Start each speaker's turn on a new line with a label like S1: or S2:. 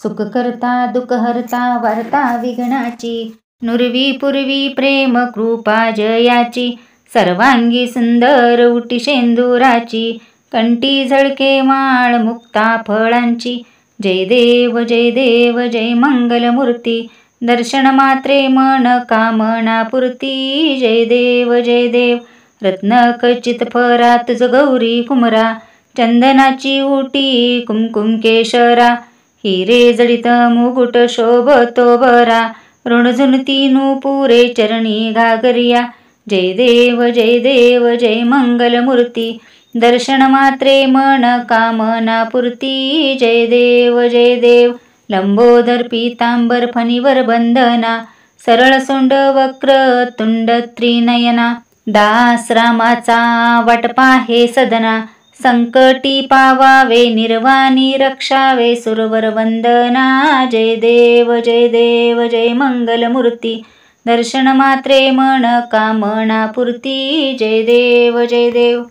S1: सुख करता दुःख हरता वार्ता विघ्नाची, नुरवी पूर्वी प्रेम कृपा जयाची, सर्वांगी सुंदर उटी शेंदुराची, कंठी झळके माळ मुक्ता फळांची. जय देव जय देव जय मंगलमूर्ती, दर्शन मात्रे मन कामना पूर्ती. जय देव जय देव. रत्न खचित फरा तुझ गौरी कुमरा, चंदनाची उटी कुमकुम केशरा, हिरे जडित मुकुट शोभतो बरा, ऋणझुनती नूपुरे चरणी घागरिया. जय देव जय देव जय मंगलमूर्ती, दर्शन मात्रे मन कामना पूर्ती. जय देव जय देव. लंबोदर पीतांबर फणीवर बंधना, सरळ सोंड वक्र तुंड त्रिनयना, दास रामाचा वाटपा हे सदना, संकटी पावावे निर्वाणी रक्षावे सुरवर वंदना. जय देव जय देव जय मंगलमूर्ती, दर्शन मात्रे मन कामना पूर्ती. जय देव जय देव.